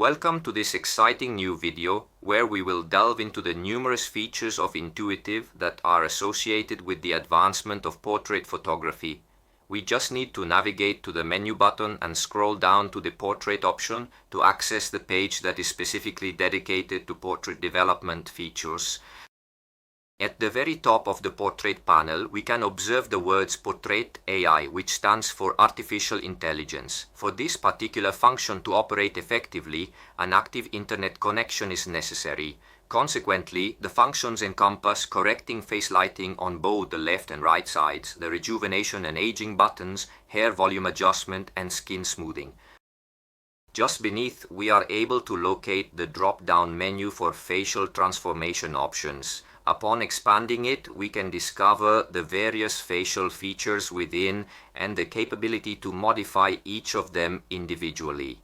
Welcome to this exciting new video where we will delve into the numerous features of Intuitiv that are associated with the advancement of portrait photography. We just need to navigate to the menu button and scroll down to the portrait option to access the page that is specifically dedicated to portrait development features. At the very top of the portrait panel, we can observe the words Portrait AI, which stands for Artificial Intelligence. For this particular function to operate effectively, an active internet connection is necessary. Consequently, the functions encompass correcting face lighting on both the left and right sides, the rejuvenation and aging buttons, hair volume adjustment, and skin smoothing. Just beneath, we are able to locate the drop-down menu for facial transformation options. Upon expanding it, we can discover the various facial features within and the capability to modify each of them individually.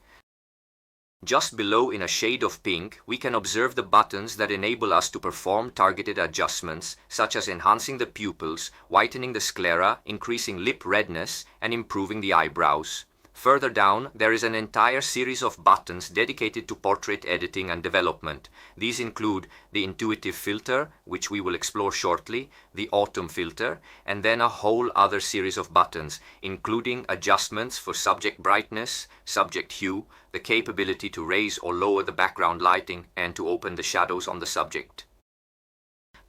Just below, in a shade of pink, we can observe the buttons that enable us to perform targeted adjustments, such as enhancing the pupils, whitening the sclera, increasing lip redness, and improving the eyebrows. Further down, there is an entire series of buttons dedicated to portrait editing and development. These include the Intuitiv filter, which we will explore shortly, the autumn filter, and then a whole other series of buttons, including adjustments for subject brightness, subject hue, the capability to raise or lower the background lighting, and to open the shadows on the subject.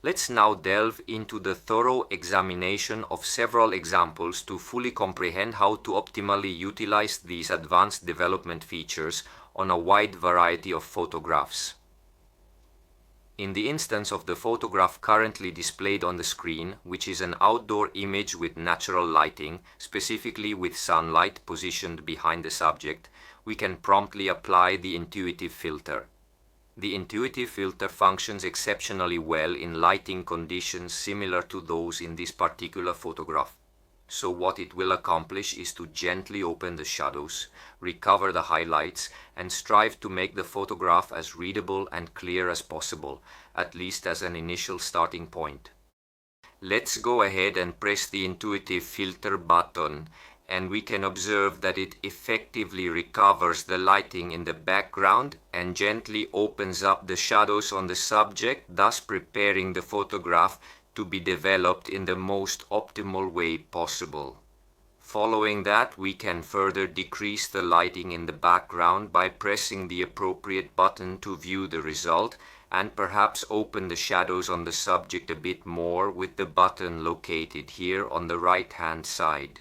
Let's now delve into the thorough examination of several examples to fully comprehend how to optimally utilize these advanced development features on a wide variety of photographs. In the instance of the photograph currently displayed on the screen, which is an outdoor image with natural lighting, specifically with sunlight positioned behind the subject, we can promptly apply the Intuitiv filter. The Intuitiv filter functions exceptionally well in lighting conditions similar to those in this particular photograph. So what it will accomplish is to gently open the shadows, recover the highlights, and strive to make the photograph as readable and clear as possible, at least as an initial starting point. Let's go ahead and press the Intuitiv filter button, and we can observe that it effectively recovers the lighting in the background and gently opens up the shadows on the subject, thus preparing the photograph to be developed in the most optimal way possible. Following that, we can further decrease the lighting in the background by pressing the appropriate button to view the result, and perhaps open the shadows on the subject a bit more with the button located here on the right-hand side.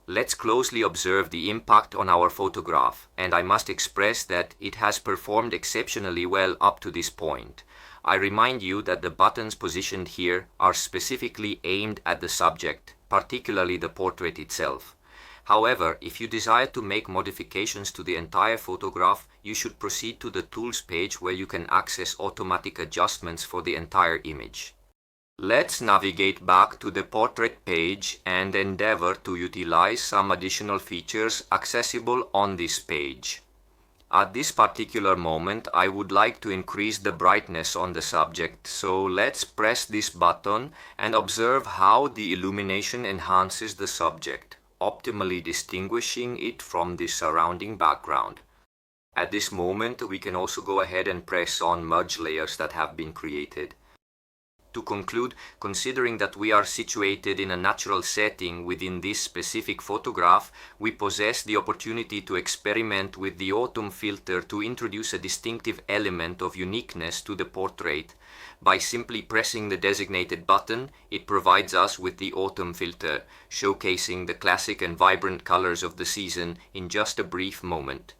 Let's closely observe the impact on our photograph, and I must express that it has performed exceptionally well up to this point. I remind you that the buttons positioned here are specifically aimed at the subject, particularly the portrait itself. However, if you desire to make modifications to the entire photograph, you should proceed to the Tools page where you can access automatic adjustments for the entire image. Let's navigate back to the portrait page and endeavor to utilize some additional features accessible on this page. At this particular moment, I would like to increase the brightness on the subject, so let's press this button and observe how the illumination enhances the subject, optimally distinguishing it from the surrounding background. At this moment, we can also go ahead and press on merge layers that have been created. To conclude, considering that we are situated in a natural setting within this specific photograph, we possess the opportunity to experiment with the autumn filter to introduce a distinctive element of uniqueness to the portrait. By simply pressing the designated button, it provides us with the autumn filter, showcasing the classic and vibrant colors of the season in just a brief moment.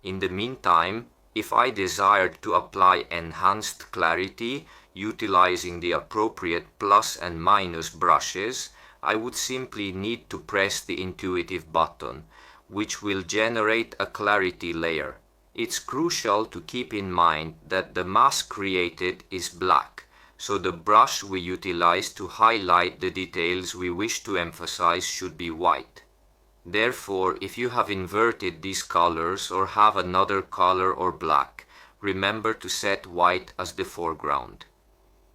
In the meantime, if I desired to apply enhanced clarity, utilizing the appropriate plus and minus brushes, I would simply need to press the Intuitiv button, which will generate a clarity layer. It's crucial to keep in mind that the mask created is black, so the brush we utilize to highlight the details we wish to emphasize should be white. Therefore, if you have inverted these colors or have another color or black, remember to set white as the foreground.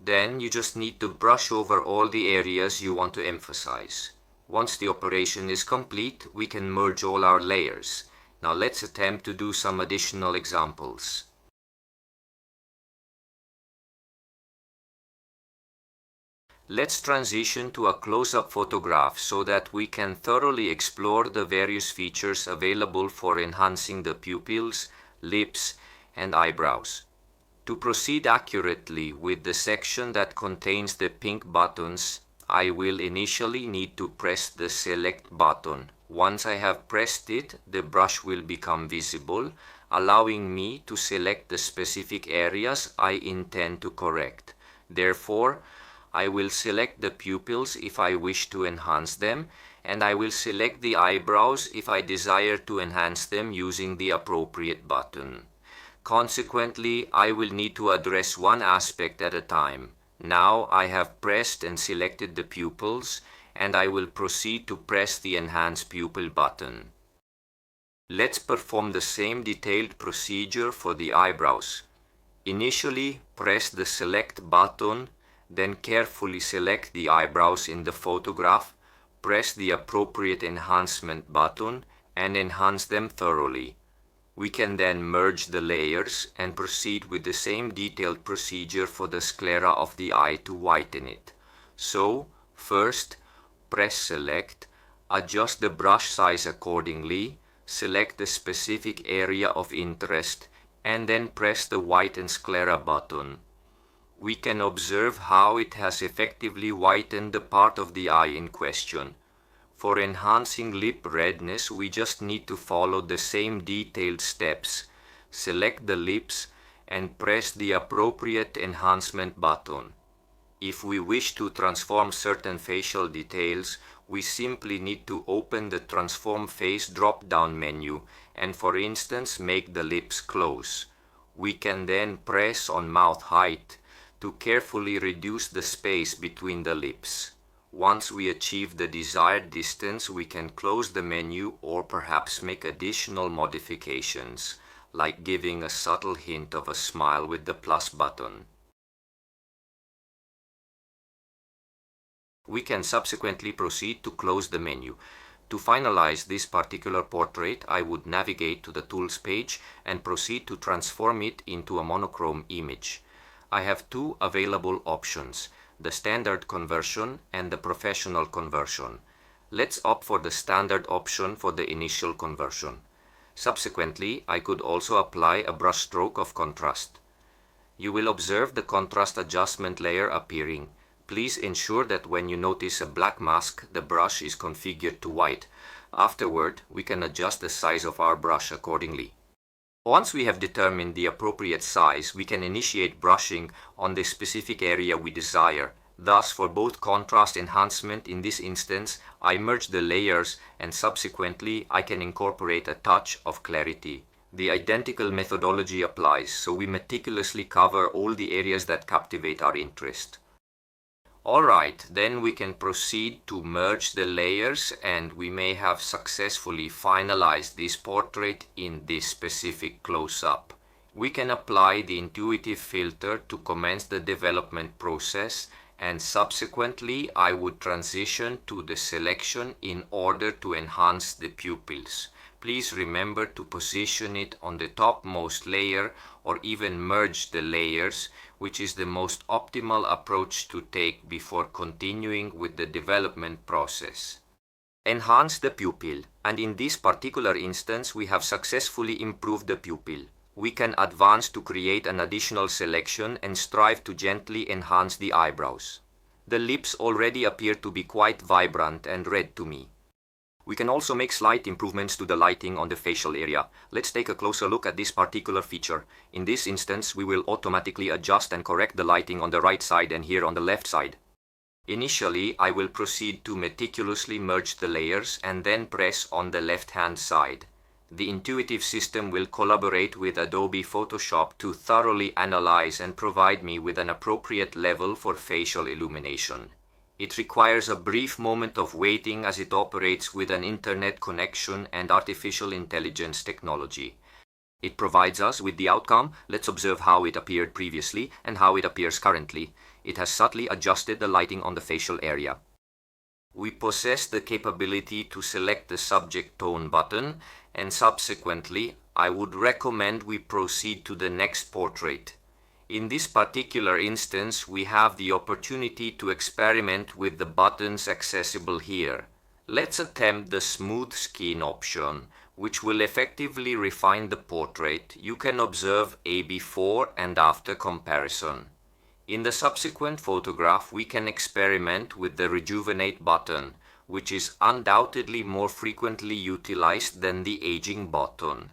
Then you just need to brush over all the areas you want to emphasize. Once the operation is complete, we can merge all our layers. Now let's attempt to do some additional examples. Let's transition to a close-up photograph so that we can thoroughly explore the various features available for enhancing the pupils, lips, and eyebrows. To proceed accurately with the section that contains the pink buttons, I will initially need to press the Select button. Once I have pressed it, the brush will become visible, allowing me to select the specific areas I intend to correct. Therefore, I will select the pupils if I wish to enhance them, and I will select the eyebrows if I desire to enhance them using the appropriate button. Consequently, I will need to address one aspect at a time. Now I have pressed and selected the pupils, and I will proceed to press the Enhance Pupil button. Let's perform the same detailed procedure for the eyebrows. Initially, press the Select button, then carefully select the eyebrows in the photograph, press the appropriate enhancement button, and enhance them thoroughly. We can then merge the layers and proceed with the same detailed procedure for the sclera of the eye to whiten it. So, first, press Select, adjust the brush size accordingly, select the specific area of interest, and then press the Whiten Sclera button. We can observe how it has effectively whitened the part of the eye in question. For enhancing lip redness, we just need to follow the same detailed steps. Select the lips and press the appropriate enhancement button. If we wish to transform certain facial details, we simply need to open the Transform Face drop-down menu and, for instance, make the lips close. We can then press on mouth height to carefully reduce the space between the lips. Once we achieve the desired distance, we can close the menu or perhaps make additional modifications, like giving a subtle hint of a smile with the plus button. We can subsequently proceed to close the menu. To finalize this particular portrait, I would navigate to the Tools page and proceed to transform it into a monochrome image. I have two available options: the standard conversion and the professional conversion. Let's opt for the standard option for the initial conversion. Subsequently, I could also apply a brush stroke of contrast. You will observe the contrast adjustment layer appearing. Please ensure that when you notice a black mask, the brush is configured to white. Afterward, we can adjust the size of our brush accordingly. Once we have determined the appropriate size, we can initiate brushing on the specific area we desire. Thus, for both contrast enhancement, in this instance, I merge the layers and subsequently I can incorporate a touch of clarity. The identical methodology applies, so we meticulously cover all the areas that captivate our interest. Alright, then we can proceed to merge the layers, and we may have successfully finalized this portrait in this specific close-up. We can apply the Intuitiv filter to commence the development process, and subsequently I would transition to the selection in order to enhance the pupils. Please remember to position it on the topmost layer or even merge the layers, which is the most optimal approach to take before continuing with the development process. Enhance the pupil, and in this particular instance we have successfully improved the pupil. We can advance to create an additional selection and strive to gently enhance the eyebrows. The lips already appear to be quite vibrant and red to me. We can also make slight improvements to the lighting on the facial area. Let's take a closer look at this particular feature. In this instance, we will automatically adjust and correct the lighting on the right side and here on the left side. Initially, I will proceed to meticulously merge the layers and then press on the left-hand side. The Intuitiv system will collaborate with Adobe Photoshop to thoroughly analyze and provide me with an appropriate level for facial illumination. It requires a brief moment of waiting as it operates with an internet connection and artificial intelligence technology. It provides us with the outcome. Let's observe how it appeared previously and how it appears currently. It has subtly adjusted the lighting on the facial area. we possess the capability to select the subject tone button, and subsequently, I would recommend we proceed to the next portrait. In this particular instance, we have the opportunity to experiment with the buttons accessible here. Let's attempt the smooth skin option, which will effectively refine the portrait. You can observe a before and after comparison. In the subsequent photograph, we can experiment with the Rejuvenate button, which is undoubtedly more frequently utilized than the Aging button.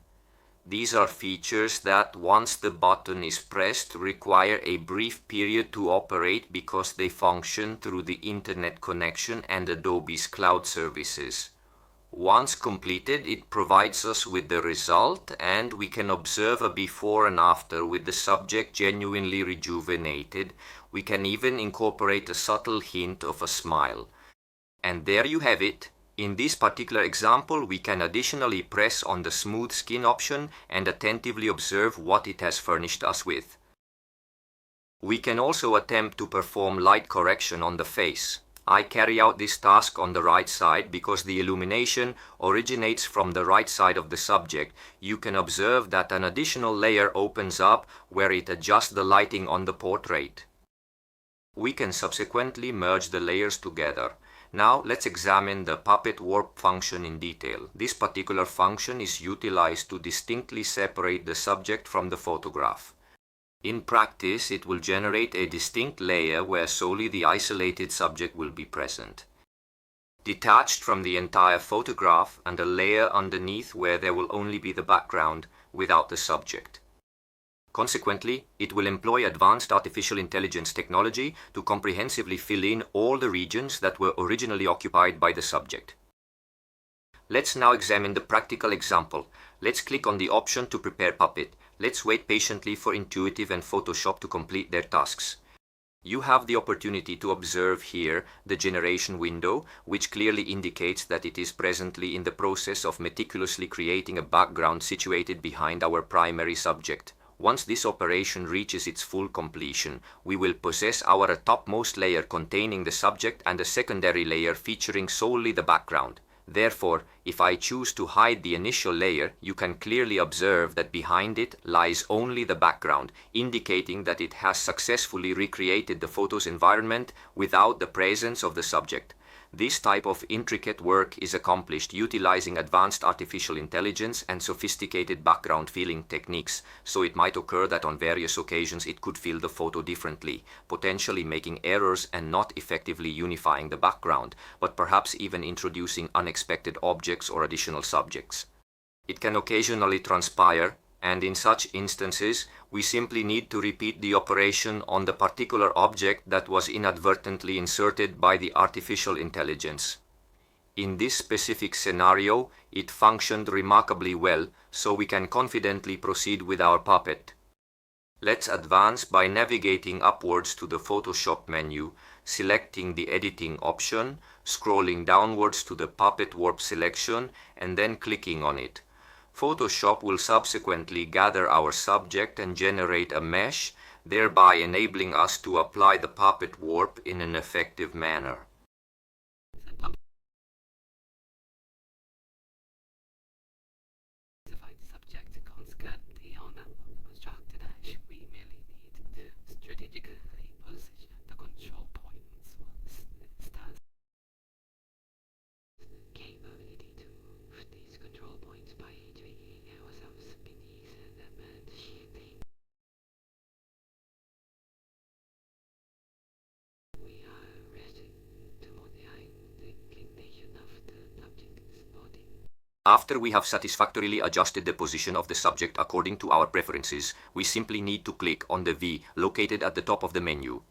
These are features that, once the button is pressed, require a brief period to operate because they function through the internet connection and Adobe's cloud services. Once completed, it provides us with the result, and we can observe a before and after with the subject genuinely rejuvenated. We can even incorporate a subtle hint of a smile. And there you have it. In this particular example, we can additionally press on the smooth skin option and attentively observe what it has furnished us with. We can also attempt to perform light correction on the face. I carry out this task on the right side because the illumination originates from the right side of the subject. You can observe that an additional layer opens up where it adjusts the lighting on the portrait. We can subsequently merge the layers together. Now let's examine the puppet warp function in detail. This particular function is utilized to distinctly separate the subject from the photograph. In practice, it will generate a distinct layer where solely the isolated subject will be present, detached from the entire photograph, and a layer underneath where there will only be the background without the subject. Consequently, it will employ advanced artificial intelligence technology to comprehensively fill in all the regions that were originally occupied by the subject. Let's now examine the practical example. Let's click on the option to prepare puppet. Let's wait patiently for Intuitiv and Photoshop to complete their tasks. You have the opportunity to observe here the generation window, which clearly indicates that it is presently in the process of meticulously creating a background situated behind our primary subject. Once this operation reaches its full completion, we will possess our topmost layer containing the subject and a secondary layer featuring solely the background. Therefore, if I choose to hide the initial layer, you can clearly observe that behind it lies only the background, indicating that it has successfully recreated the photo's environment without the presence of the subject. This type of intricate work is accomplished utilizing advanced artificial intelligence and sophisticated background filling techniques, so it might occur that on various occasions it could fill the photo differently, potentially making errors and not effectively unifying the background, but perhaps even introducing unexpected objects or additional subjects. It can occasionally transpire, and in such instances, we simply need to repeat the operation on the particular object that was inadvertently inserted by the artificial intelligence. In this specific scenario, it functioned remarkably well, so we can confidently proceed with our puppet. Let's advance by navigating upwards to the Photoshop menu, selecting the editing option, scrolling downwards to the puppet warp selection, and then clicking on it. Photoshop will subsequently gather our subject and generate a mesh, thereby enabling us to apply the puppet warp in an effective manner. After we have satisfactorily adjusted the position of the subject according to our preferences, we simply need to click on the V located at the top of the menu.